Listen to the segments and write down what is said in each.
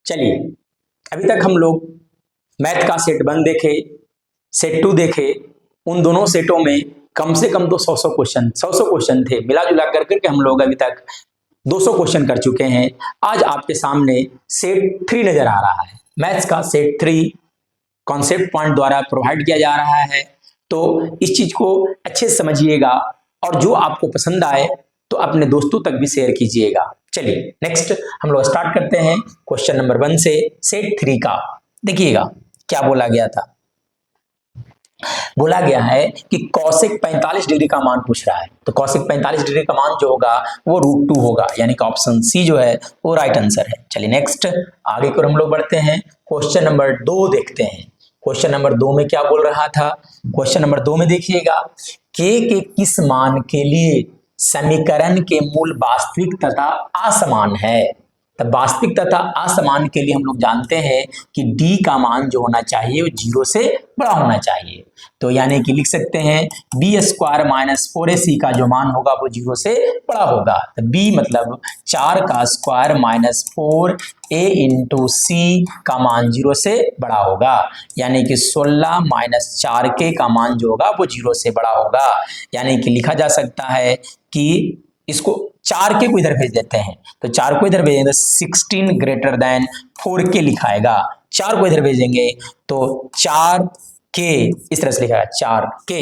चलिए, अभी तक हम लोग मैथ का सेट 1 देखे, सेट 2 देखे। उन दोनों सेटों में कम से कम तो 100 क्वेश्चन थे। मिला जुला करके हम लोग अभी तक 200 क्वेश्चन कर चुके हैं। आज आपके सामने सेट 3 नजर आ रहा है। मैथ्स का सेट 3 कॉन्सेप्ट पॉइंट द्वारा प्रोवाइड किया जा रहा है, तो इस चीज को अच्छे से समझिएगा और जो आपको पसंद आए तो अपने दोस्तों तक भी शेयर कीजिएगा। चलिए नेक्स्ट हम लोग स्टार्ट करते हैं क्वेश्चन नंबर 1 से सेट 3 का। देखिएगा क्या बोला गया था। बोला गया है कि कॉसेक 45 डिग्री का मान पूछ रहा है, तो कॉसेक 45 डिग्री का मान जो होगा वो √2 होगा, यानी कि ऑप्शन सी जो है वो राइट आंसर है। चलिए नेक्स्ट आगे को हम लोग बढ़ते हैं, क्वेश्चन नंबर 2 देखते हैं। क्वेश्चन नंबर 2 में क्या बोल रहा था। क्वेश्चन नंबर 2 में देखिएगा, के किस मान के लिए समीकरण के मूल वास्तविक तथा असमान है। तब वास्तविक तथा असमान के लिए हम लोग जानते हैं कि डी का मान जो होना चाहिए वो 0 से बड़ा होना चाहिए, तो यानी कि लिख सकते हैं b² - 4ac का जो मान होगा वो 0 से बड़ा होगा। तो b मतलब 4 का square minus 4a into c का मान 0 से बड़ा होगा, यानी कि 16 माइनस 4k का मान जो होगा वो 0 से बड़ा होगा। यानी कि लिखा जा सकता है कि इसको 4k को इधर भेज देते हैं, तो 4 को इधर भेजेंगे 16 ग्रेटर देन 4k लिखाएगा। 4 को इधर भेजेंगे तो 4k इस तरह से लिखाएगा 4k,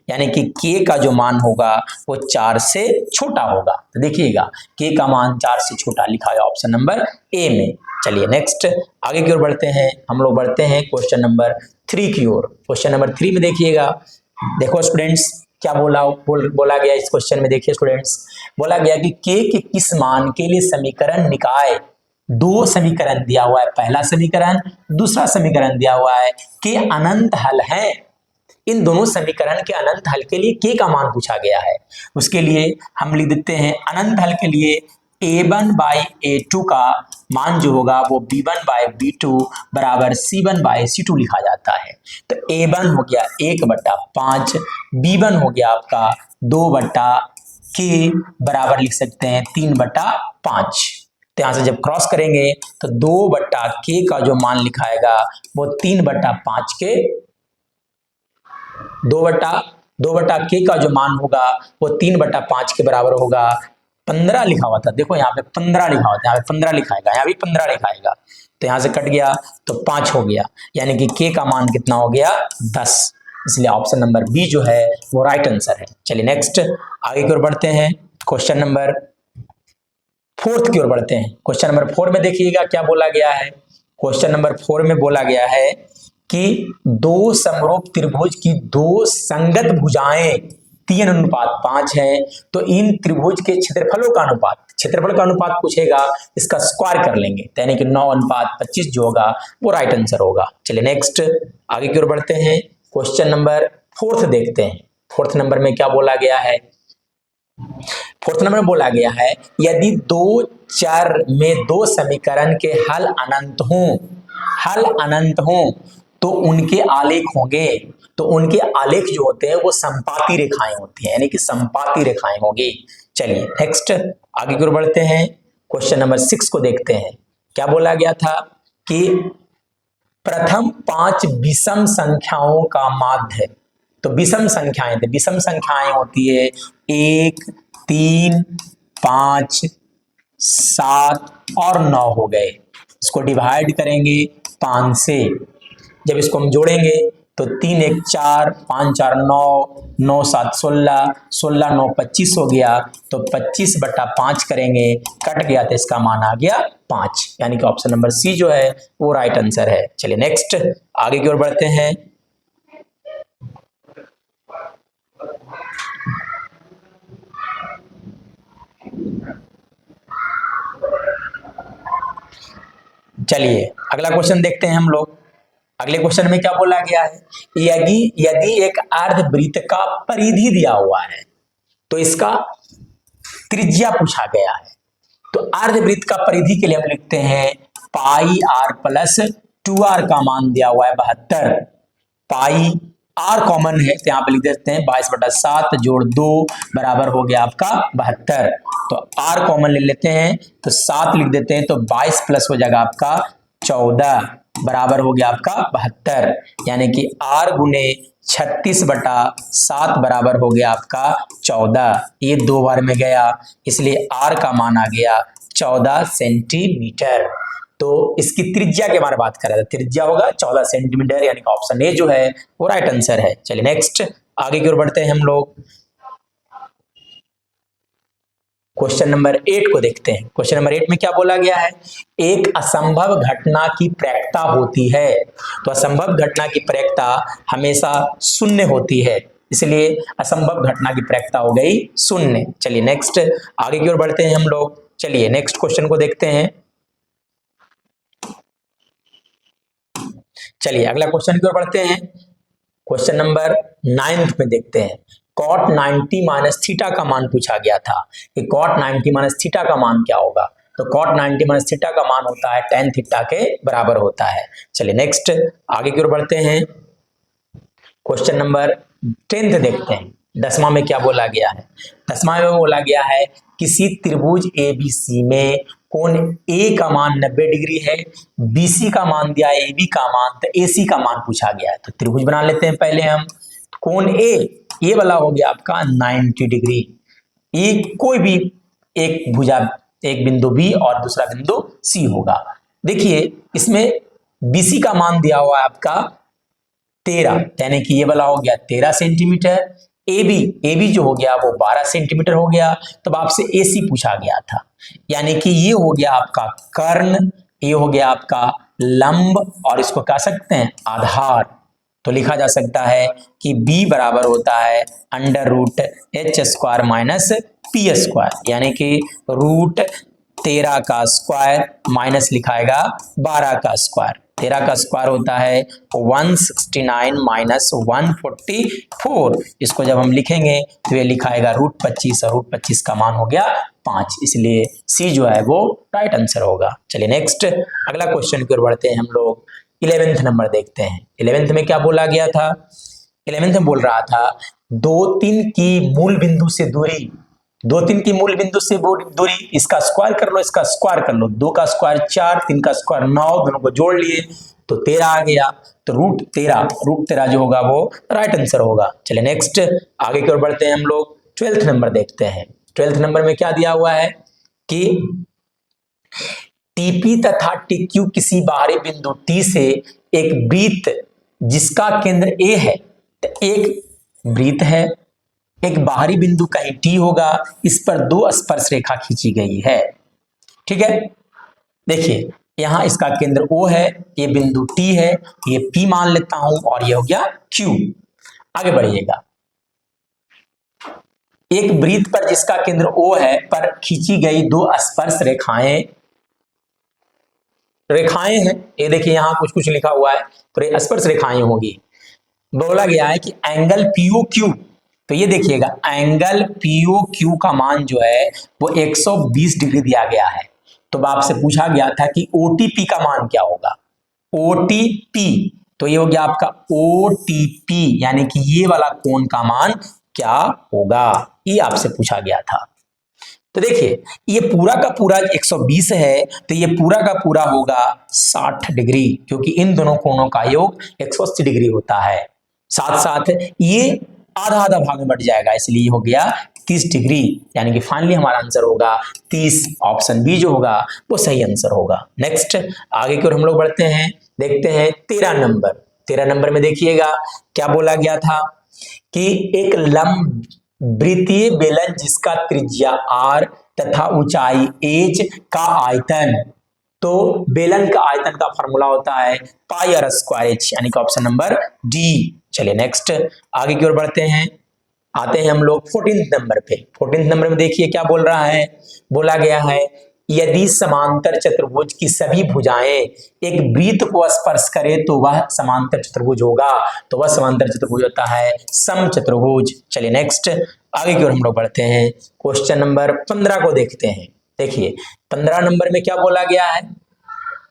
यानी कि k का जो मान होगा वो 4 से छोटा होगा। तो देखिएगा k का मान 4 से छोटा लिखा है ऑप्शन नंबर ए में। चलिए नेक्स्ट आगे की ओर बढ़ते हैं, हम लोग बढ़ते हैं क्वेश्चन नंबर 3 की ओर। क्वेश्चन नंबर 3 में देखिएगा, देखो स्टूडेंट्स क्या बोला गया इस क्वेश्चन में। देखिए स्टूडेंट्स, बोला गया कि के किस मान के लिए समीकरण निकाय, 2 समीकरण दिया हुआ है, पहला समीकरण दूसरा समीकरण दिया हुआ है, के अनंत हल है। इन दोनों समीकरण के अनंत हल के लिए के का मान पूछा गया है। उसके लिए हम लिख देते हैं अनंत हल के लिए a1/a2 का मान जो होगा वो b1/b2 बराबर c1/c2 लिखा जाता है। तो a1 हो गया 1/5, b1 हो गया आपका 2/k बराबर लिख सकते हैं 3/5। तो यहां से जब क्रॉस करेंगे तो 2/k का जो मान लिखाएगा वो 3/5 के 2/k का जो मान होगा वो 3/5 के बराबर होगा। 15 लिखा हुआ था, देखो यहाँ पे 15 लिखा हुआ था, यहाँ पे 15 लिखाएगा, यहाँ भी 15 लिखाएगा, तो यहाँ से कट गया तो 5 हो गया, यानी कि k का मान कितना हो गया 10। इसलिए ऑप्शन नंबर बी जो है वो राइट आंसर है। चलिए नेक्स्ट आगे की ओर बढ़ते हैं, क्वेश्चन नंबर 4 की ओर बढ़ते हैं। क्वेश्चन नंबर 4 में देखिएगा क्या बोला गया है। क्वेश्चन नंबर 4 में बोला गया है कि 2 समरूप त्रिभुज की 2 संगत भुजाएं 3:5 है, तो इन त्रिभुज के क्षेत्रफलों का अनुपात, क्षेत्रफल का अनुपात पूछेगा, इसका स्क्वायर कर लेंगे, यानी कि 9:25 जो होगा वो राइट आंसर होगा। चलिए नेक्स्ट आगे की ओर बढ़ते हैं, क्वेश्चन नंबर 4 देखते हैं। 4 नंबर में क्या बोला गया है। 4 नंबर में बोला गया है यदि 2 चर में 2 समीकरण के हल अनंत हों तो उनके आलेख होंगे, तो उनके आलेख जो होते हैं वो संपाती रेखाएं होती हैं, यानी कि संपाती रेखाएं होगी। चलिए नेक्स्ट आगे की ओर बढ़ते हैं, क्वेश्चन नंबर 6 को देखते हैं। क्या बोला गया था कि प्रथम 5 विषम संख्याओं का माध्य, तो विषम संख्याएं थे, विषम संख्याएं होती है 1, 3, 5, 7 और 9 हो गए। इसको डिवाइड करेंगे 5 से, जब इसको हम जोड़ेंगे तो 3 1 4, 5 4 9, 9 7 16, 16 9 25 हो गया, तो 25/5 करेंगे, कट गया तो इसका मान आ गया 5, यानी कि ऑप्शन नंबर सी जो है वो राइट आंसर है। चलिए नेक्स्ट आगे की ओर बढ़ते हैं, चलिए अगला क्वेश्चन देखते हैं हम लोग। अगले क्वेश्चन में क्या बोला गया है, यदि एक अर्धवृत्त का परिधि दिया हुआ है तो इसका त्रिज्या पूछा गया है। तो अर्धवृत्त का परिधि के लिए हम लिखते हैं πr + 2r का मान दिया हुआ है 72, पाई r कॉमन है तो यहाँ पे लिख देते हैं 22/7 जोड़ 2 बराबर हो गया आपका 72, तो r कॉमन ले लेते हैं तो 7 लिख देते हैं, तो 22 प्लस हो जाएगा आपका 14 बराबर हो गया आपका 72, यानी कि r गुने 36/7 बराबर हो गया आपका 14। ये 2 बार में गया, इसलिए r का मान आ गया 14 सेंटीमीटर। तो इसकी त्रिज्या के बारे में बात कर रहा था, त्रिज्या होगा 14 सेंटीमीटर, यानी कि ऑप्शन ए जो है वो राइट आंसर है। चलिए नेक्स्ट आगे की ओर बढ़ते हैं हम लोग। क्वेश्चन नंबर 8 को देखते हैं। क्वेश्चन नंबर 8 में क्या बोला गया है, एक असंभव घटना की प्रायिकता होती है। तो असंभव घटना की प्रायिकता हमेशा शून्य होती है, इसलिए असंभव घटना की प्रायिकता हो गई शून्य। चलिए नेक्स्ट आगे की ओर बढ़ते हैं हम लोग। चलिए नेक्स्ट क्वेश्चन को देखते हैं। चलिए अगला क्वेश्चन की ओर बढ़ते हैं। क्वेश्चन नंबर 9 में देखते हैं। cot 90 माइनस थीटा का मान पूछा गया था कि cot 90 माइनस थीटा का मान क्या होगा। तो cot 90 माइनस थीटा का मान होता है tan थीटा के बराबर होता है। चलिए नेक्स्ट आगे की ओर बढ़ते हैं। क्वेश्चन नंबर 10 देखते हैं। 10वां में क्या बोला गया है, 10वां में बोला गया है किसी त्रिभुज ABC में कोण A का मान 90 डिग्री है, BC का मान दिया है, AB का मान, तो AC का मान पूछा गया है। तो त्रिभुज बना लेते हैं पहले हम। कोण A ये वाला हो गया आपका 90 डिग्री। ये कोई भी एक भुजा, एक बिंदु B और दूसरा बिंदु C होगा। देखिए इसमें BC का मान दिया हुआ है आपका 13, यानी कि ये वाला हो गया 13 सेंटीमीटर। AB जो हो गया वो 12 सेंटीमीटर हो गया। तब आपसे AC पूछा गया था, यानी कि ये हो गया आपका कर्ण, ये हो गया आपका लंब, और इसको कह सकते हैं आधार। तो लिखा जा सकता है कि B बराबर होता है √h² माइनस P², यानी कि √13 का स्क्वायर माइनस लिखाएगा 12 का स्क्वायर। 13 का स्क्वायर होता है 169 माइनस 144। इसको जब हम लिखेंगे तो ये लिखाएगा √25, और √25 का मान हो गया 5, इसलिए C जो है वो राइट आंसर होगा। चलिए नेक्स्ट अगला क्वेश्चन की ओर बढ़ते हैं हम लोग। 11th नंबर देखते हैं। 11th में क्या बोला गया था, 11th में बोल रहा था 2 3 की मूल बिंदु से दूरी, 2 3 की मूल बिंदु से दूरी, इसका स्क्वायर कर लो, इसका स्क्वायर कर लो, 2 का स्क्वायर 4, 3 का स्क्वायर 9, दोनों को जोड़ लिए तो 13 आ गया। तो √13 जो होगा वो राइट आंसर होगा। चलिए नेक्स्ट आगे की ओर बढ़ते हैं हम लोग। 12th नंबर देखते हैं। 12th नंबर में क्या दिया हुआ है कि TP तथा TQ किसी बाहरी बिंदु T से एक वृत्त जिसका केंद्र A है, तो एक वृत्त है, एक बाहरी बिंदु कहीं T होगा, इस पर 2 स्पर्श रेखा खींची गई है। ठीक है, देखिए यहां इसका केंद्र O है, ये बिंदु T है, ये P मान लेता हूं, और ये हो गया Q। आगे बढ़िएगा। एक वृत्त पर जिसका केंद्र O है पर खींची गई 2 स्पर्श रेखाएं हैं। ये देखिए यहां कुछ कुछ लिखा हुआ है, तो स्पर्श रेखाएं होगी। बोला गया है कि एंगल POQ, तो ये देखिएगा एंगल POQ का मान जो है वो 120 डिग्री दिया गया है। तो आपसे पूछा गया था कि OTP का मान क्या होगा, OTP, तो ये हो गया आपका OTP, यानी कि ये वाला कोण का मान क्या होगा, ये आपसे पूछा गया था। तो देखिए ये पूरा का पूरा 120 है, तो ये पूरा का पूरा होगा 60 डिग्री, क्योंकि इन दोनों कोणों का योग 180 डिग्री होता है। साथ साथ ये आधा आधा भाग में बट जाएगा, इसलिए हो गया 30 डिग्री, यानी कि फाइनली हमारा आंसर होगा 30। ऑप्शन बी जो होगा वो सही आंसर होगा। नेक्स्ट आगे की ओर हम लोग बढ़ते हैं, देखते हैं 13 नंबर। 13 नंबर में देखिएगा क्या बोला गया था कि एक लंब वृत्तीय बेलन जिसका त्रिज्या r तथा ऊंचाई h का आयतन, तो बेलन का आयतन का फॉर्मूला होता है πr²h, यानी कि ऑप्शन नंबर डी। चलिए नेक्स्ट आगे की ओर बढ़ते हैं, आते हैं हम लोग 14th नंबर पे। 14th नंबर में देखिए क्या बोल रहा है, बोला गया है यदि समांतर चतुर्भुज की सभी भुजाएं एक वृत्त को स्पर्श करे तो वह समांतर चतुर्भुज होगा। तो वह समांतर चतुर्भुज होता है समचतुर्भुज। चलिए नेक्स्ट आगे की ओर हम लोग बढ़ते हैं, क्वेश्चन नंबर 15 को देखते हैं। देखिए 15 नंबर में क्या बोला गया है,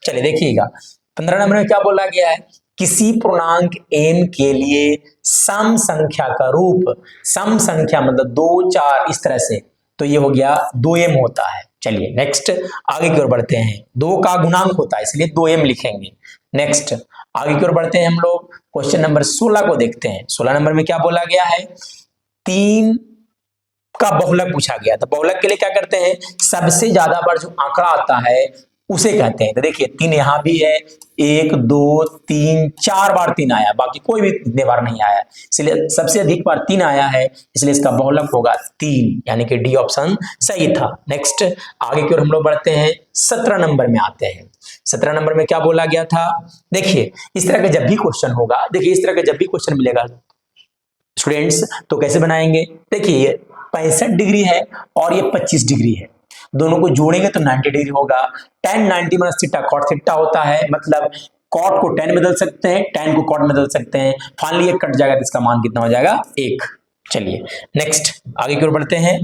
चलिए देखिएगा 15 नंबर में क्या बोला गया है, किसी पूर्णांक m के लिए सम संख्या का रूप, सम संख्या मतलब 2 4 इस तरह से, तो ये हो गया 2m होता है। चलिए नेक्स्ट आगे की ओर बढ़ते हैं। 2 का गुणांक होता है इसलिए 2m लिखेंगे। नेक्स्ट आगे की ओर बढ़ते हैं हम लोग, क्वेश्चन नंबर 16 को देखते हैं। 16 नंबर में क्या बोला गया है, 3 का बहुलक पूछा गया। तो बहुलक के लिए क्या करते हैं, सबसे ज्यादा बार जो आंकड़ा आता है उसे कहते हैं। तो देखिए 3 यहां भी है, 1 2 3 4 बार 3 आया, बाकी कोई भी इतने बार नहीं आया, इसलिए सबसे अधिक बार 3 आया है, इसलिए इसका बहुलक होगा 3, यानी कि डी ऑप्शन सही था। नेक्स्ट आगे की ओर हम लोग बढ़ते हैं, 17 नंबर में आते हैं। 17 नंबर में क्या बोला गया था, देखिए इस तरह का जब भी क्वेश्चन होगा, देखिए इस तरह का जब भी क्वेश्चन मिलेगा स्टूडेंट्स तो कैसे बनाएंगे, देखिए 65 डिग्री है और ये 25 डिग्री है, दोनों को जोड़ेंगे तो 90 डिग्री होगा। tan 90 minus theta cot theta होता है, मतलब कॉट को tan बदल सकते हैं, tan को कॉट में बदल सकते हैं, फाइनली ये कट जाएगा तो इसका मान कितना हो जाएगा 1। चलिए नेक्स्ट आगे की ओर बढ़ते हैं,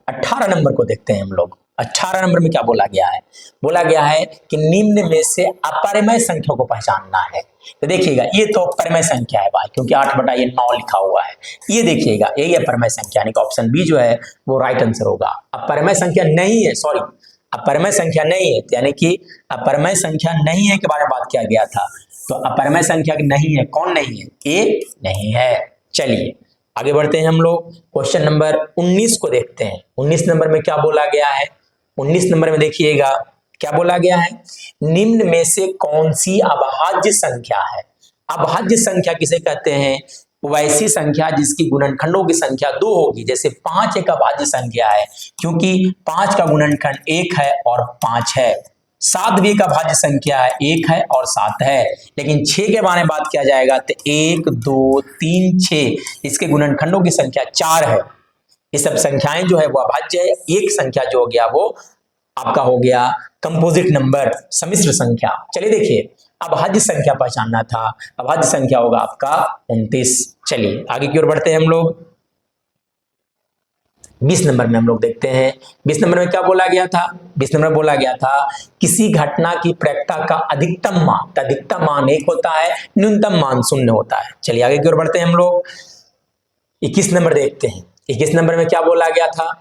18 नंबर को देखते हैं हम लोग। 18 नंबर में क्या बोला गया है, बोला गया है कि निम्न में से अपरिमेय संख्या को पहचानना है। तो देखिएगा ये तो परिमेय संख्या है भाई, क्योंकि 8/9 लिखा हुआ है, ये देखिएगा यही अपरिमेय संख्या, यानी कि ऑप्शन बी जो है वो राइट आंसर होगा। अपरिमेय संख्या नहीं है, सॉरी अपरिमेय संख्या नहीं है, यानी कि अपरिमेय संख्या नहीं है के बारे में बात किया गया था। तो अपरिमेय संख्या नहीं है, कौन नहीं है, ए नहीं है। चलिए आगे बढ़ते हैं हम लोग, क्वेश्चन नंबर 19 को देखते हैं। 19 नंबर में क्या बोला गया है, 19 नंबर में देखिएगा क्या बोला गया है, निम्न में से कौन सी अभाज्य संख्या है। अभाज्य संख्या किसे कहते हैं, वैसी संख्या जिसकी गुणनखंडों की संख्या 2 होगी। जैसे 5 एक अभाज्य संख्या है, क्योंकि 5 का गुणनखंड 1 है और 5 है। 7 भी एक अभाज्य संख्या है, 1 है और 7 है। लेकिन 6 के बारे में बात किया जाएगा तो 1 2 3 6, इसके गुणनखंडों की संख्या 4 है। ये सब संख्याएं जो है वो अभाज्य है। एक संख्या जो हो गया वो आपका हो गया कंपोजिट नंबर, सम्मिश्र संख्या। चलिए देखिए अभाज्य संख्या पहचानना था, अभाज्य संख्या होगा आपका 29। चलिए आगे की ओर बढ़ते हैं हम लोग, 20 नंबर में हम लोग देखते हैं। 20 नंबर में क्या बोला गया था, 20 नंबर में बोला गया था किसी घटना की प्रायिकता का अधिकतम मान 1 होता है, न्यूनतम मान 0 होता है। चलिए आगे की ओर बढ़ते हैं हम लोग, 21 नंबर देखते हैं। 21 नंबर में क्या बोला गया था,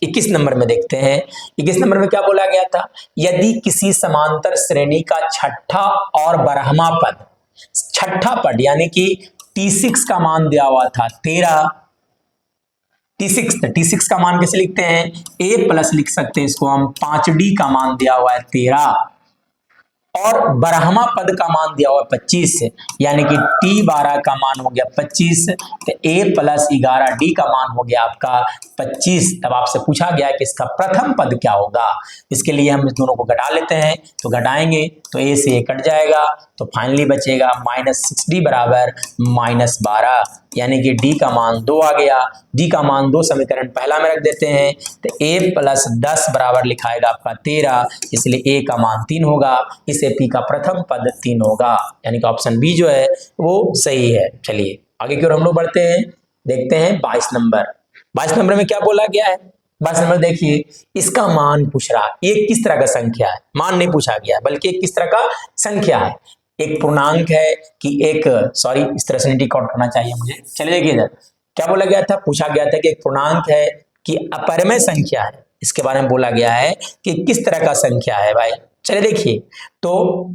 21 नंबर में देखते हैं। 21 नंबर में क्या बोला गया था, यदि किसी समांतर श्रेणी का छठा और 12वां पद, छठा पद यानी कि T6 का मान दिया हुआ था 13, T6 का मान कैसे लिखते हैं, a प्लस लिख सकते हैं इसको हम, 5D का मान दिया हुआ है 13 और 12वां पद का मान दिया हुआ 25, यानी कि T12 का मान हो गया 25, तो a प्लस 11D का मान हो गया आपका 25। तब आपसे पूछा गया कि इसका प्रथम पद क्या होगा, इसके लिए हम इस दोनों को घटा लेते हैं। तो घटाएंगे तो a से a कट जाएगा, तो फाइनली बचेगा -6D बराबर -12, यानी कि D का मान 2 आ गया। D का मान 2 समीकरण पहला में रख देते हैं, तो a प्लस 10 बराबर लिखाएगा आपका 13, इसलिए a का मान 3 होगा, इसे P का प्रथम पद 3 होगा, यानी कि ऑप्शन बी जो है वो सही है। चलिए आगे की ओर हम लोग बढ़ते हैं, देखते हैं 22 नंबर। 22 नंबर में क्या बोला गया है, 22 नंबर देखिए इसका मान पूछ रहा है, ये किस तरह का संख्या है, मान नहीं पूछा गया बल्कि एक किस तरह का संख्या है, एक पूर्णांक है कि एक, सॉरी इस तरह से नहीं करना चाहिए मुझे। चलिए देखिए इधर क्या बोला गया था, पूछा गया था कि एक पूर्णांक है कि अपरिमेय संख्या है, इसके बारे में बोला गया है कि किस तरह का संख्या है भाई। चलिए देखिए, तो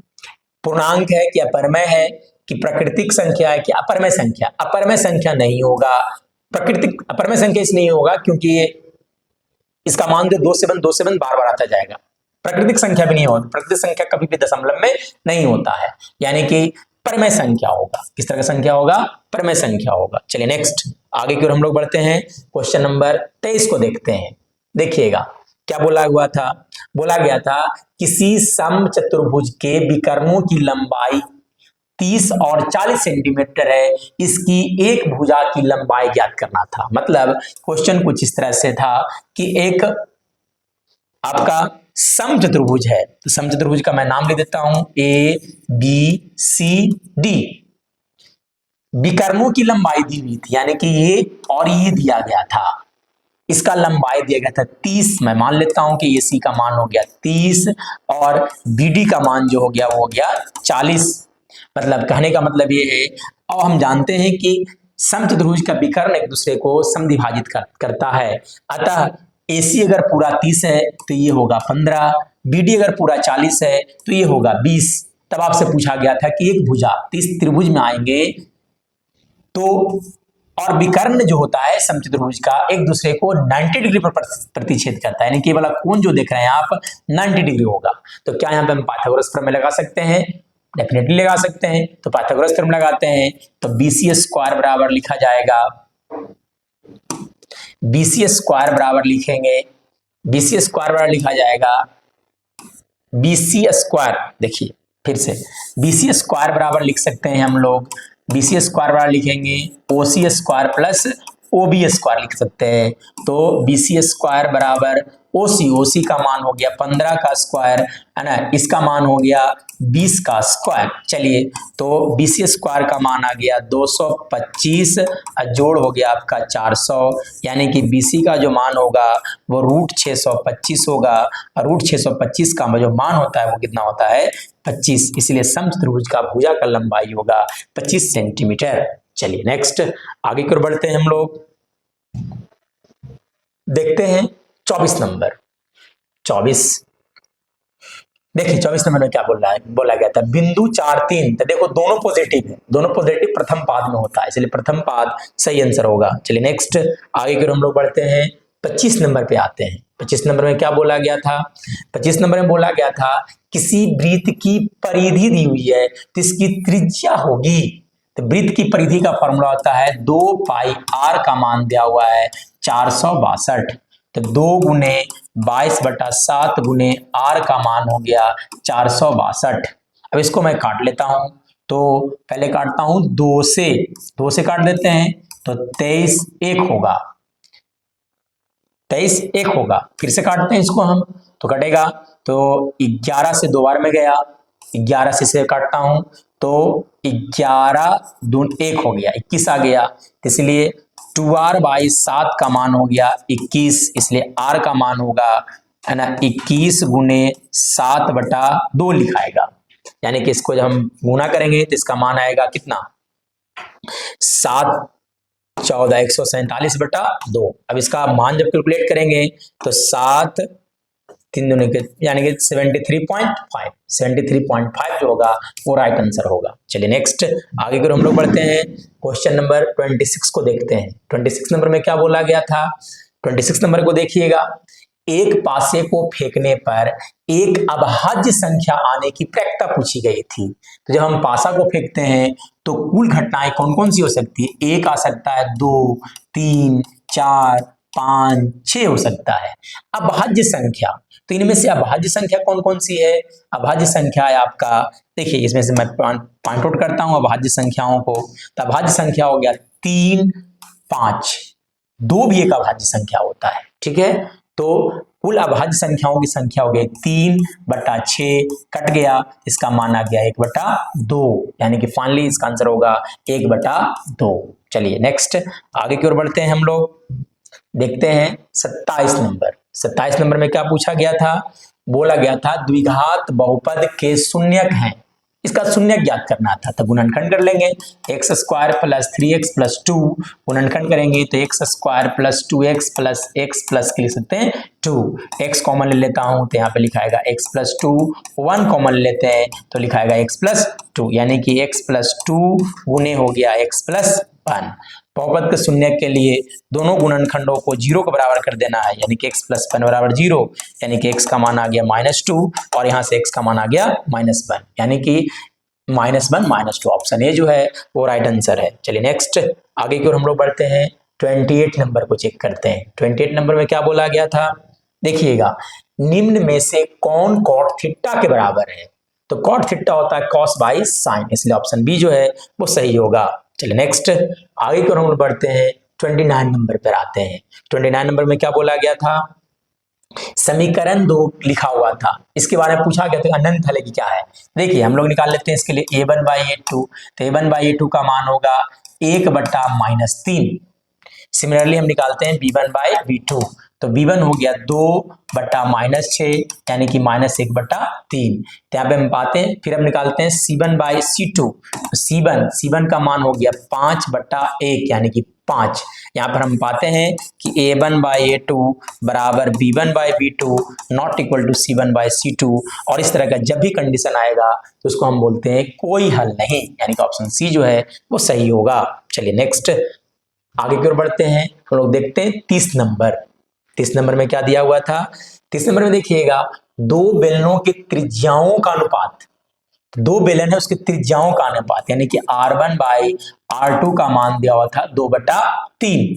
पूर्णांक है कि अपरिमेय है कि प्राकृतिक संख्या है कि अपरिमेय संख्या, अपरिमेय संख्या नहीं होगा, प्राकृतिक अपरिमेय संख्या इसलिए नहीं होगा क्योंकि ये इसका मान जो 2 से बंद बार बार आता जाएगा। प्राकृतिक संख्या भी नहीं होगी, प्राकृतिक संख्या कभी भी दशमलव में नहीं होता है, यानी कि परिमेय संख्या होगा। किस तरह का संख्या होगा, परिमेय संख्या होगा। चलिए नेक्स्ट आगे की ओर हम लोग बढ़ते हैं, क्वेश्चन नंबर 23 को देखते हैं। देखिएगा क्या बोला हुआ था, बोला गया था किसी समचतुर्भुज के विकर्णों की लंबाई 30 और 40 सेंटीमीटर है, इसकी एक भुजा की लंबाई ज्ञात करना था। मतलब क्वेश्चन कुछ इस तरह से था कि एक आपका समचतुर्भुज है, तो समचतुर्भुज का मैं नाम ले देता हूं A B C D, विकर्णों की लंबाई दी हुई थी, यानी कि ये और ये दिया गया था, इसका लंबाई दिया गया था 30। मैं मान लेता हूं कि AC का मान हो गया 30 और BD का मान जो हो गया वो हो गया 40। मतलब कहने का मतलब ये है, और हम जानते हैं कि समचतुर्भुज का विकर्ण एक दूसरे को समद्विभाजित करता है। अतः AC अगर पूरा 30 है तो ये होगा 15, BD अगर पूरा 40 है तो ये होगा 20। तब आपसे पूछा गया था कि एक भुजा 30 त्रिभुज में आएंगे तो और विकर्ण जो होता है समचतुर्भुज का एक दूसरे को 90 डिग्री पर प्रतिच्छेद करता है, यानी कि वाला कोण जो देख रहे हैं आप 90 डिग्री होगा। तो क्या यहाँ पे हम पाइथागोरस प्रमेय लगा सकते हैं? डेफिनेटली लगा सकते हैं। तो पाइथागोरस प्रमेय लगाते हैं तो BC स्क्वायर बराबर लिखा जाएगा, BC स्क्वायर बराबर लिखेंगे, BC स्क्वायर बराबर लिखा जाएगा BC स्क्वायर, देखिए फिर से BC स्क्वायर बराबर लिख सकते हैं हम लोग, BC स्क्वायर बराबर लिखेंगे OC square plus OB square लिख सकते हैं। तो BC स्क्वायर बराबर OC का मान हो गया 15 का स्क्वायर है ना, इसका मान हो गया 20 का स्क्वायर। चलिए तो BC स्क्वायर का मान आ गया 225, जोड़ हो गया आपका 400, यानी कि BC का जो मान होगा वो √625 होगा। और √625 का जो मान होता है वो कितना होता है? 25। इसलिए समचतुर्भुज का भुजा का लंबाई होगा 25 सेंटीमीटर। चलिए नेक्स्ट आगे की ओर बढ़ते हैं हम लोग, देखते हैं 24 नंबर। 24 देखिए 24 नंबर में क्या बोला गया था, बिंदु 4 3। तो देखो दोनों पॉजिटिव है, दोनों पॉजिटिव प्रथम पाद में होता है, इसलिए प्रथम पाद सही आंसर होगा। चलिए नेक्स्ट आगे की ओर हम लोग बढ़ते हैं, 25 नंबर पे आते हैं। 25 नंबर में क्या बोला गया था? 25 नंबर में बोला गया था किसी वृत्त की परिधि दी हुई है तो इसकी त्रिज्या होगी। तो वृत्त की परिधि का फॉर्मूला होता है 2 पाई r का मान दिया हुआ है 462। तो 2 गुने 22/7 गुने r का मान हो गया 462। अब इसको मैं काट लेता हूं, तो पहले काटता हूं 2 से काट देते हैं तो 23 1 होगा, 23 1 होगा। फिर से काटते हैं इसको हम तो कटेगा, तो 11 से 2 बार में गया, 11 से इसे काटता हूं तो 11 दून 1 हो गया, 21 आ गया। इसलिए 2r/7 का मान हो गया 21, इसलिए r का मान होगा है ना 21 गुने 7/2 लिखाएगा, यानी कि इसको जब हम गुना करेंगे तो इसका मान आएगा कितना? 7 14 147/2। अब इसका मान जब कैलकुलेट करेंगे तो 7 3 दूनी के यानी कि 73.5 जो होगा वो राइट आंसर होगा। चलिए नेक्स्ट आगे की ओर हम लोग बढ़ते हैं, क्वेश्चन नंबर 26 को देखते हैं। 26 नंबर में क्या बोला गया था? 26 नंबर को देखिएगा, एक पासे को फेंकने पर एक अभाज्य संख्या आने की प्रक्रिया पूछी गई थी। तो जब हम पासा को फेंकते हैं तो कुल घटनाएं कौन कौन सी हो सकती है? 1 आ सकता है, 2 3 4 5 6 हो सकता है। अभाज्य संख्या, तो इनमें से अभाज्य संख्या कौन कौन सी है? अभाज्य संख्या है आपका, देखिए इसमें से मैं पॉइंट आउट करता हूं अभाज्य संख्याओं को। तो अभाज्य संख्या हो गया 3 5, 2 भी एक अभाज्य संख्या होता है, ठीक है। तो कुल अभाज्य संख्याओं की संख्या हो गई 3/6, कट गया, इसका मान आ गया 1/2, यानी कि फाइनली इसका आंसर होगा 1/2। चलिए नेक्स्ट आगे की ओर बढ़ते हैं हम लोग, देखते हैं 27 नंबर। 27 नंबर में क्या पूछा गया था? बोला गया था द्विघात बहुपद के शून्यक हैं, इसका शून्यक ज्ञात करना था। तो गुणनखंड कर लेंगे, x² + 3x + 2 गुणनखंड करेंगे तो x² + 2x + x प्लस के लिख सकते हैं 2। x कॉमन ले लेता हूं तो यहाँ पे लिखाएगा x + 2, 1 कॉमन लेते हैं तो लिखाएगा x + 2, यानी कि x + 2 गुने हो गया x + 1। बहुपद के शून्यक के लिए दोनों गुणनखंडों को 0 के बराबर कर देना है, यानी कि x + 1 = 0, यानी कि x का मान आ गया -2 और यहाँ से x का मान आ गया -1, यानी कि -1 -2 ऑप्शन ए जो है वो राइट आंसर है। चलिए नेक्स्ट आगे की ओर हम लोग बढ़ते हैं, 28 नंबर को चेक करते हैं। 28 नंबर में क्या बोला गया था? देखिएगा, निम्न में से कौन cot थीटा के बराबर है? तो cot थीटा होता है cos/sin, इसलिए ऑप्शन बी जो है वो सही होगा। चलिए नेक्स्ट आगे की ओर हम लोग बढ़ते हैं, 29 नंबर पर आते हैं। 29 नंबर में क्या बोला गया था? समीकरण 2 लिखा हुआ था, इसके बारे में पूछा गया था अनंत हल की क्या है। देखिए हम लोग निकाल लेते हैं इसके लिए a1/a2, तो a1/a2 का मान होगा 1/-3। सिमिलरली हम निकालते हैं b1/b2, तो b1 हो गया 2/-6 यानी कि -1/3। तो यहाँ पे हम पाते हैं, फिर हम निकालते हैं c1/c2। c1 का मान हो गया 5/1 यानी कि 5। यहाँ पर हम पाते हैं कि a1/a2 बराबर b1/b2 not equal to c1/c2। और इस तरह का जब भी कंडीशन आएगा तो उसको हम बोलते हैं कोई हल नहीं, यानी कि ऑप्शन सी जो है वो सही होगा। चलिए नेक्स्ट आगे की ओर बढ़ते हैं, हम लोग देखते हैं 30 नंबर। 30 नंबर में क्या दिया हुआ था? 30 नंबर में देखिएगा, दो बेलनों की त्रिज्याओं का अनुपात, दो बेलन है उसकी त्रिज्याओं का अनुपात, यानी कि R1/R2 का मान दिया हुआ था 2/3,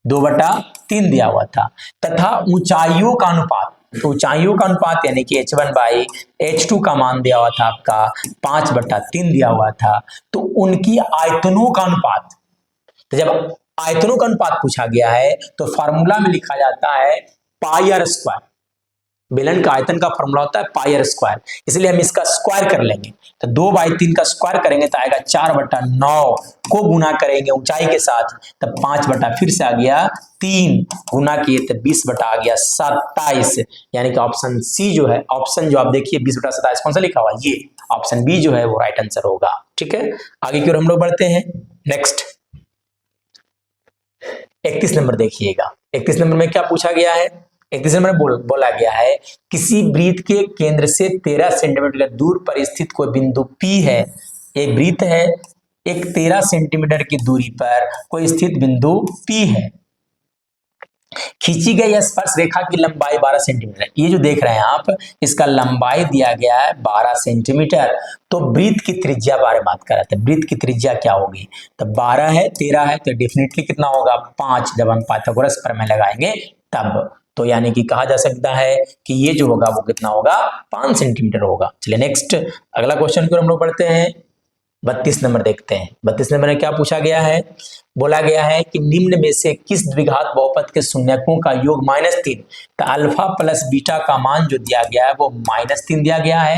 2/3 दिया हुआ था, तथा ऊंचाइयों का अनुपात, तो ऊंचाइयों का अनुपात यानी कि H1/H2 का मान दिया हुआ था आपका 5/3 दिया हुआ था। तो उनकी आयतनों का अनुपात, तो जब आयतनों का अनुपात पूछा गया है तो फॉर्मूला में लिखा जाता है πr²। बेलन का आयतन का फॉर्मूला होता है πr², इसलिए हम इसका स्क्वायर कर लेंगे। तो 2/3 का स्क्वायर करेंगे तो आएगा 4/9, को गुना करेंगे ऊंचाई के साथ तब 5 फिर से आ गया 3, गुना किए तो 20 आ गया 27, यानी कि ऑप्शन सी जो है, ऑप्शन जो आप देखिए 20/27 कौन सा लिखा हुआ है, ये ऑप्शन बी जो है वो राइट आंसर होगा। ठीक है, आगे की ओर हम लोग बढ़ते हैं। नेक्स्ट 31 नंबर देखिएगा। 31 नंबर में क्या पूछा गया है? 31 नंबर में बोला गया है किसी वृत्त के केंद्र से 13 सेंटीमीटर दूर पर स्थित कोई बिंदु P है। एक वृत्त है, एक 13 सेंटीमीटर की दूरी पर कोई स्थित बिंदु P है। खींची गई स्पर्श रेखा की लंबाई 12 सेंटीमीटर। ये जो देख रहे हैं आप, इसका लंबाई दिया गया है 12 सेंटीमीटर। तो वृत्त की त्रिज्या बारे में बात कर रहे थे, वृत्त की त्रिज्या क्या होगी? तो 12 है, 13 है, तो डेफिनेटली कितना होगा? 5, जब हम पाइथागोरस प्रमेय लगाएंगे तब। तो यानी कि कहा जा सकता है कि ये जो होगा वो कितना होगा? 5 सेंटीमीटर होगा। चलिए नेक्स्ट अगला क्वेश्चन की ओर हम लोग बढ़ते हैं। 32 नंबर देखते हैं। 32 नंबर में क्या पूछा गया है? बोला गया है कि निम्न में से किस द्विघात बहुपद के शून्यकों का योग -3। तो अल्फा प्लस बीटा का मान जो दिया गया है वो -3 दिया गया है।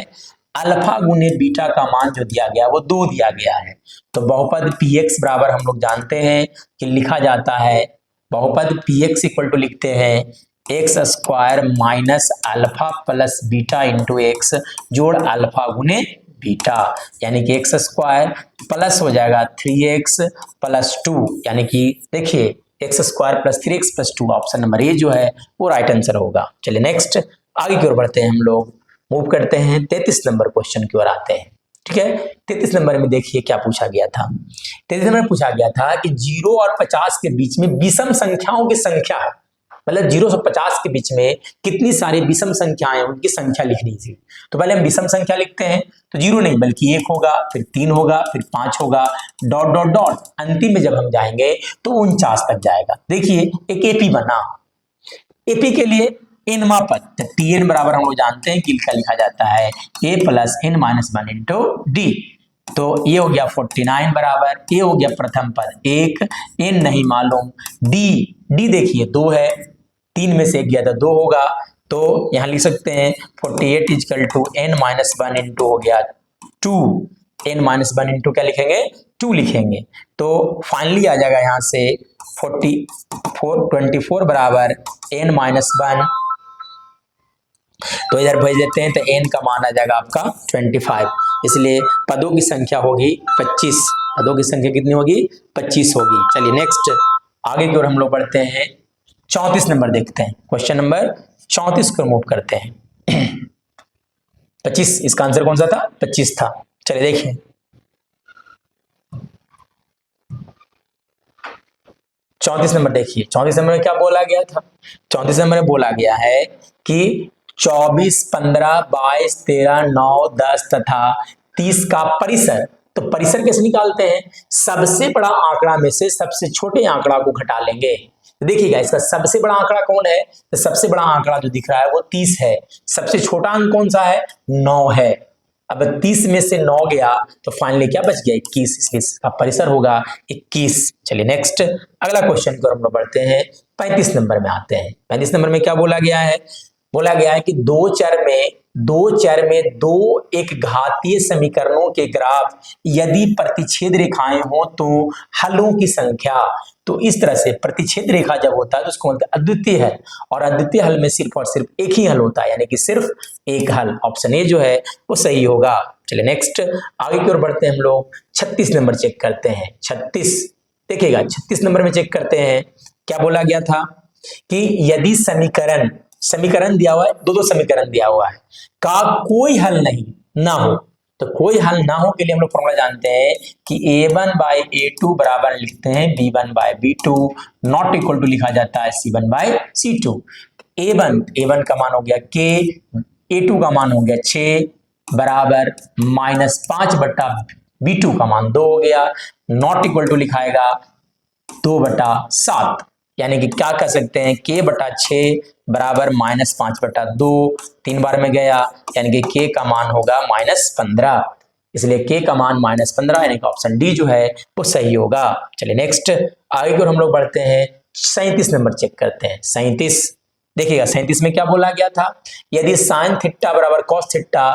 अल्फा गुने बीटा का मान जो दिया गया है वो 2 दिया गया है। तो बहुपद px बराबर हम लोग जानते हैं कि लिखा जाता है, बहुपद px इक्वल टू लिखते हैं x² minus alpha plus beta into x जोड़ अल्फा गुने बीटा, यानी कि x² प्लस हो जाएगा 3x प्लस 2, यानी कि देखिए x² plus 3x plus 2, option number A जो है वो राइट आंसर होगा। चलिए नेक्स्ट आगे की ओर बढ़ते हैं, हम लोग मूव करते हैं 33 नंबर क्वेश्चन की ओर आते हैं। ठीक है, 33 नंबर में देखिए क्या पूछा गया था। 33 नंबर में पूछा गया था कि 0 और 50 के बीच में विषम संख्याओं की संख्या है, मतलब 0 से 50 के बीच में कितनी सारी विषम संख्याएं हैं उनकी संख्या लिखनी थी। तो पहले हम विषम संख्या लिखते हैं, तो 0 नहीं बल्कि 1 होगा, फिर 3 होगा, फिर 5 होगा, डॉट डॉट डॉट, अंतिम में जब हम जाएंगे तो 49 तक जाएगा। देखिए एक एपी बना, एपी के लिए एनवा पद, तो tn बराबर हम लोग जानते हैं कि इसका लिखा जाता है a plus n minus 1 into D. तो ये हो गया 49 बराबर, ये हो गया प्रथम पद 1, n नहीं मालूम, डी देखिए 2 है, 3 में से 1 गया था 2 होगा, तो यहां लिख सकते हैं 48 equal to n minus 1 into हो गया 2, n माइनस 1 इंटू क्या लिखेंगे? 2 लिखेंगे। तो फाइनली आ जाएगा यहां से 24 बराबर n माइनस 1, तो इधर भेज देते हैं तो n का मान आ जाएगा आपका 25, इसलिए पदों की संख्या होगी 25। पदों की संख्या कितनी होगी? 25 होगी। चलिए नेक्स्ट आगे की ओर हम लोग बढ़ते हैं, 34 नंबर देखते हैं। क्वेश्चन नंबर 34 को मूव करते हैं। 25, इसका आंसर कौन सा था? 25 था। चलिए देखिए 34 नंबर देखिए, 34 नंबर में क्या बोला गया था? 34 नंबर में बोला गया है कि 24, 15, 22, 13, 9, 10 तथा 30 का परिसर। तो परिसर कैसे निकालते हैं? सबसे बड़ा आंकड़ा में से सबसे छोटे आंकड़ा को घटा लेंगे। तो देखिएगा इसका सबसे बड़ा आंकड़ा कौन है? तो सबसे बड़ा आंकड़ा जो दिख रहा है वो 30 है। सबसे छोटा अंक कौन सा है? 9 है। अब 30 में से 9 गया तो फाइनली क्या बच गया? 21, इसलिए इसका परिसर होगा 21। चलिए नेक्स्ट अगला क्वेश्चन को हम लोग बढ़ते हैं, 35 नंबर में आते हैं। 35 नंबर में क्या बोला गया है? बोला गया है कि दो चर में दो चर में दो एक घातीय समीकरणों के ग्राफ यदि प्रतिच्छेद रेखाएं हो तो हलों की संख्या। तो इस तरह से प्रतिच्छेद रेखा जब होता है तो उसको बोलते हैं अद्वितीय हल, और अद्वितीय हल में सिर्फ और सिर्फ एक ही हल होता है, यानी कि सिर्फ एक हल। ऑप्शन ए जो है वो सही होगा। चलिए नेक्स्ट आगे की ओर बढ़ते हैं हम लोग। 36 नंबर चेक करते हैं। 36 देखिएगा, 36 नंबर में चेक करते हैं क्या बोला गया था कि यदि समीकरण समीकरण दिया हुआ है, दो समीकरण दिया हुआ है का कोई हल नहीं ना हो, तो कोई हल ना हो के लिए हम लोग फॉर्मूला जानते हैं कि a1/a2 बराबर लिखते हैं b1/b2 नॉट इक्वल टू लिखा जाता है c1/c2। a1 का मान हो गया k, a2 का मान हो गया 6 बराबर -5/b2 का मान 2 हो गया, नॉट इक्वल टू लिखाएगा 2/7, यानी कि क्या कर सकते हैं k/6 बराबर -5/2, 3 बार में गया यानी कि k का मान होगा -15, इसलिए k का मान -15 यानी कि ऑप्शन डी जो है वो सही होगा। चलिए नेक्स्ट आगे की ओर हम लोग बढ़ते हैं। 37 नंबर चेक करते हैं। 37 देखिएगा, 37 में क्या बोला गया था, यदि साइन थीटा बराबर कॉस थीटा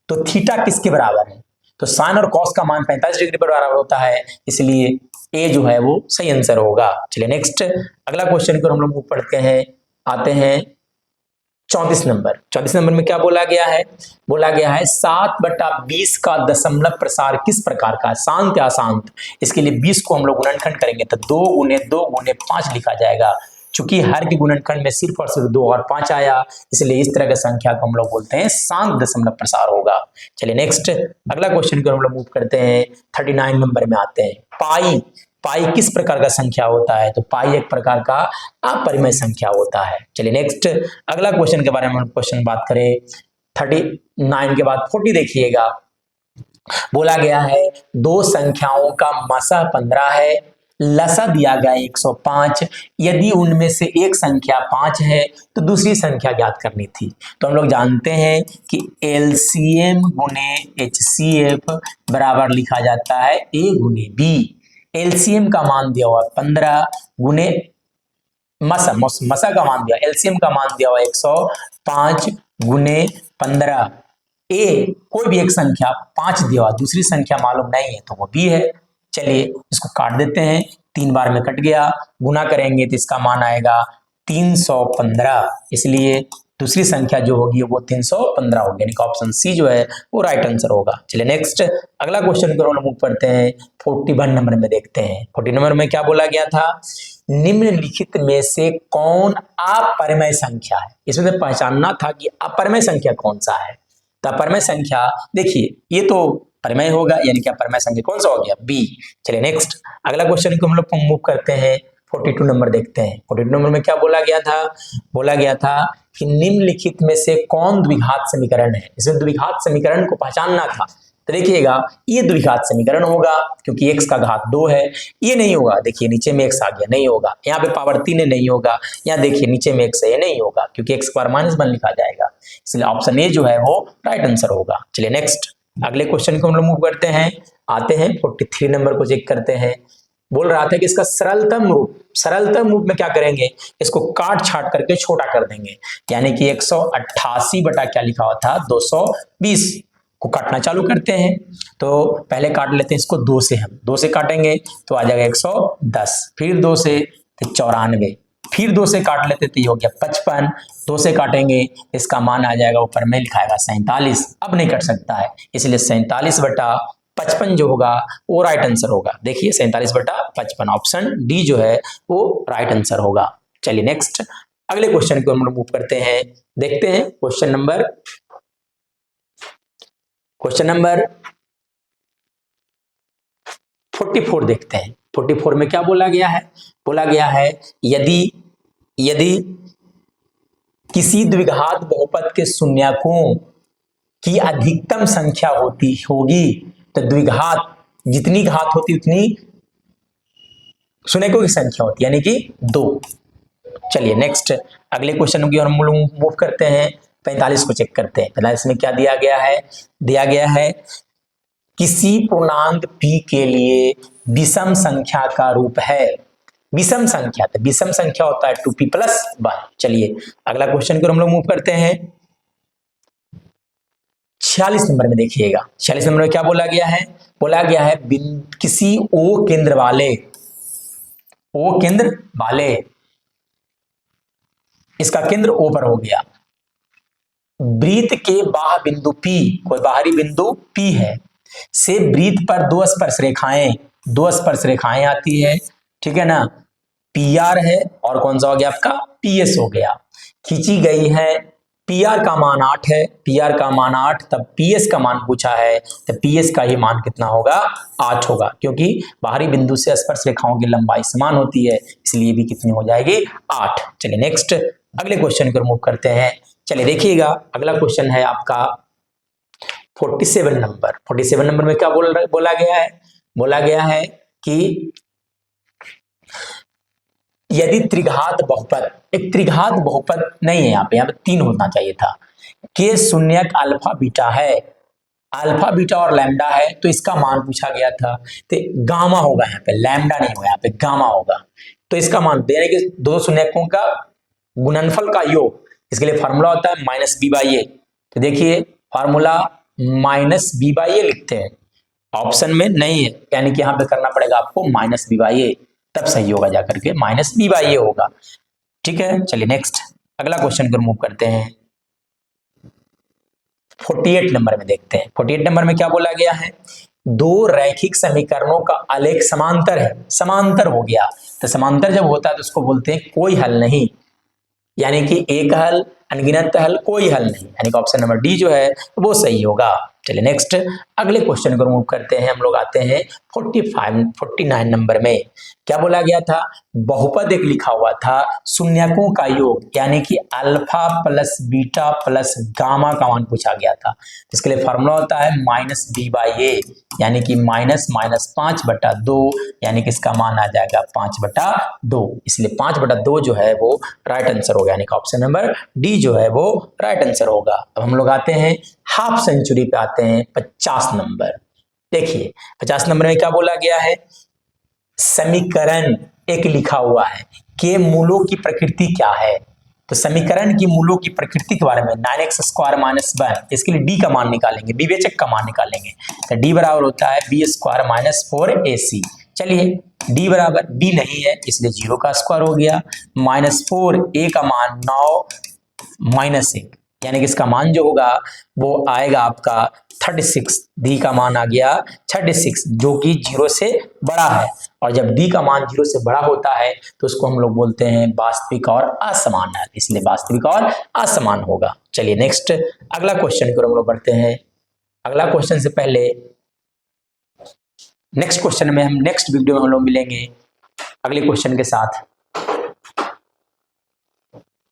तो थीटा किसके बराबर है, तो साइन और कॉस का मान 45 डिग्री पर बराबर होता है, इसलिए ए जो है वो सही आंसर होगा। चलिए नेक्स्ट अगला क्वेश्चन को हम लोग पढ़ते हैं, आते हैं 34 नंबर। 34 नंबर में क्या बोला गया है, बोला गया है 7/20 का दशमलव प्रसार किस प्रकार का है, शांत या अशांत। इसके लिए 20 को हम लोग गुणनखंड करेंगे तो 2 × 2 × 5 लिखा जाएगा। चूंकि हर के गुणनखंड में सिर्फ और सिर्फ 2 और 5 आया, इसलिए इस तरह की संख्या को हम लोग बोलते हैं शांत दशमलव प्रसार होगा। चलिए नेक्स्ट अगला क्वेश्चन को हम लोग मूव करते हैं। 39 नंबर में आते हैं। पाई पाई किस प्रकार का संख्या होता है, तो पाई एक प्रकार का अपरिमेय संख्या होता है। चलिए नेक्स्ट अगला क्वेश्चन के बारे में क्वेश्चन बात करें। 39 के बाद 40 देखिएगा, बोला गया है दो संख्याओं का मसा 15 है, लसा दिया गया 105, यदि उनमें से एक संख्या 5 है तो दूसरी संख्या ज्ञात करनी थी। तो हम लोग जानते हैं कि एलसीएम गुने एचसीएफ बराबर लिखा जाता है ए गुने बी। एलसीएम का मान दिया हुआ 15 गुने मसा का मान दिया, एलसीएम का मान दिया हुआ 105 गुने 15। ए कोई भी एक संख्या 5 दिया हुआ, दूसरी संख्या मालूम नहीं है तो वो बी है। चलिए इसको काट देते हैं, 3 बार में कट गया, गुना करेंगे तो इसका मान आएगा 315, इसलिए दूसरी संख्या जो होगी वो 315 होगी, यानी कि ऑप्शन सी जो है वो राइट आंसर होगा। चलिए नेक्स्ट अगला क्वेश्चन को हम लोग पढ़ते हैं। 41 नंबर में देखते हैं। 40 नंबर में क्या बोला गया था, निम्नलिखित में से कौन अपरिमेय संख्या है। इसमें से पहचानना था कि अपरिमेय संख्या कौन सा है। तो अपरिमेय संख्या देखिए, ये तो परिमेय होगा, यानी कि अपरिमेय संख्या कौन सा हो गया, बी। चलिए नेक्स्ट अगला क्वेश्चन को हम लोग मूव करते हैं। 42 नंबर देखते हैं। 42 नंबर में क्या बोला गया था, बोला गया था कि निम्नलिखित में से कौन द्विघात समीकरण है। इसमें द्विघात समीकरण को पहचानना था, तो देखिएगा ये द्विघात समीकरण होगा क्योंकि x का घात 2 है। ये नहीं होगा, देखिए नीचे में x आ गया, नहीं होगा। यहाँ पे पावर 3 है, नहीं होगा। यहाँ देखिए नीचे में x है, ये नहीं होगा क्योंकि x स्क्वायर -1 लिखा जाएगा, इसलिए ऑप्शन ए जो है वो राइट आंसर होगा। चलिए नेक्स्ट अगले क्वेश्चन को हम लोग मूव करते हैं, आते हैं 43 नंबर को चेक करते हैं। बोल रहा था कि इसका सरलतम रूप में क्या करेंगे, इसको काट छाट करके छोटा कर देंगे, यानी कि 188 बटा क्या लिखा हुआ था 220 को काटना चालू करते हैं। तो पहले काट लेते हैं इसको 2 से, हम 2 से काटेंगे तो आ जाएगा 110, फिर 2 से 94, फिर 2 से काट लेते तो ये हो गया 55, 2 से काटेंगे इसका मान आ जाएगा ऊपर में लिखाएगा 47, अब नहीं कट सकता है, इसलिए 47/55 जो होगा वो राइट आंसर होगा। देखिए 47/55 ऑप्शन डी जो है वो राइट आंसर होगा। चलिए नेक्स्ट अगले क्वेश्चन को हम लोग मूव करते हैं, देखते हैं क्वेश्चन नंबर 44 देखते हैं। 44 में क्या बोला गया है, बोला गया है यदि किसी द्विघात बहुपद के शून्यकों की अधिकतम संख्या होगी तो द्विघात जितनी घात होती उतनी शून्यकों की संख्या होती, यानी कि 2। चलिए नेक्स्ट अगले क्वेश्चन की हम लोग मूव करते हैं। 45 को चेक करते हैं। 45 में क्या दिया गया है किसी पूर्णांक p के लिए विषम संख्या का रूप है। विषम संख्या, तो विषम संख्या होता है 2p + 1। चलिए अगला क्वेश्चन को हम लोग मूव करते हैं। 46 नंबर में देखिएगा, 46 नंबर में क्या बोला गया है? बोला गया है किसी ओ केंद्र वाले, इसका केंद्र ओ पर हो गया, वृत्त के बाह्य बिंदु P, कोई बाहरी बिंदु P है, से वृत्त पर दो स्पर्श रेखाएं आती है, ठीक है ना, PR है और कौन सा हो गया आपका PS हो गया, खींची गई है, PR का मान 8 है, PR का मान 8, तब PS का मान पूछा है, तो PS का ही मान कितना होगा? 8 होगा, क्योंकि बाहरी बिंदु से स्पर्श रेखाओं की लंबाई समान होती है, इसलिए भी कितनी हो जाएगी? 8। चलिए नेक्स्ट अगले क्वेश्चन को मूव करते हैं। चलिए देखिएगा, अगला क्वेश्चन है आपका 47 नंबर। 47 नंबर में क्या बोला गया है? बोला गया है कि यदि त्रिघात बहुपद, एक त्रिघात बहुपद नहीं है, यहाँ पे 3 होना चाहिए था, के शून्यक अल्फा बीटा है, अल्फा बीटा और लैम्डा है, तो इसका मान पूछा गया था, तो गामा होगा, यहाँ पे लैम्डा नहीं होगा, यहाँ पे गामा होगा, तो इसका मान यानी कि दो शून्यकों का गुणनफल का योग, इसके लिए फार्मूला होता है -b/a। तो देखिए फार्मूला -b/a लिखते हैं, ऑप्शन में नहीं है, यानी कि यहाँ पे करना पड़ेगा आपको -b/a, तब सही होगा, जाकर के -b/a होगा, ठीक है। चलिए नेक्स्ट अगला क्वेश्चन को मूव करते हैं। 48 नंबर में देखते हैं। 48 नंबर में क्या बोला गया है? दो रैखिक समीकरणों का आलेख समांतर है, समांतर हो गया, तो समांतर जब होता है तो उसको बोलते हैं कोई हल नहीं, यानी कि एक हल, अनगिनत हल, कोई हल नहीं, यानी कि ऑप्शन नंबर डी जो है वो सही होगा। चलिए नेक्स्ट अगले क्वेश्चन को मूव करते हैं, हम लोग आते हैं 49 नंबर में। क्या बोला गया था? बहुपद एक लिखा हुआ था, शून्यकों का योग, यानी कि alpha plus beta plus gamma का मान पूछा गया था, इसके लिए फार्मूला होता है -b/a, यानी कि -5/2, यानी कि इसका मान आ जाएगा 5/2, इसलिए 5/2 जो है वो राइट आंसर होगा, यानी कि ऑप्शन नंबर डी जो है वो राइट आंसर होगा। अब हम लोग आते हैं हाफ सेंचुरी पे, आते हैं 50 नंबर। देखिए 50 नंबर में क्या बोला गया है? समीकरण एक लिखा हुआ है, के मूलों की प्रकृति क्या है? तो समीकरण की मूलों की प्रकृति के बारे में 9x² - 1, इसके लिए d का मान निकालेंगे, विवेचक का मान निकालेंगे, तो d बराबर होता है b² - 4ac। चलिए d बराबर b नहीं है, इसलिए 0 का स्क्वायर हो गया, -4a का मान 9 - 1, यानी कि इसका मान जो होगा वो आएगा आपका 36, डी का मान आ गया 36, जो कि 0 से बड़ा है, और जब डी का मान 0 से बड़ा होता है तो उसको हम लोग बोलते हैं वास्तविक और असमान है, इसलिए वास्तविक और असमान होगा। चलिए नेक्स्ट अगला क्वेश्चन को हम लोग बढ़ते हैं। अगला क्वेश्चन से पहले नेक्स्ट क्वेश्चन में हम नेक्स्ट वीडियो में हम लोग मिलेंगे अगले क्वेश्चन के साथ।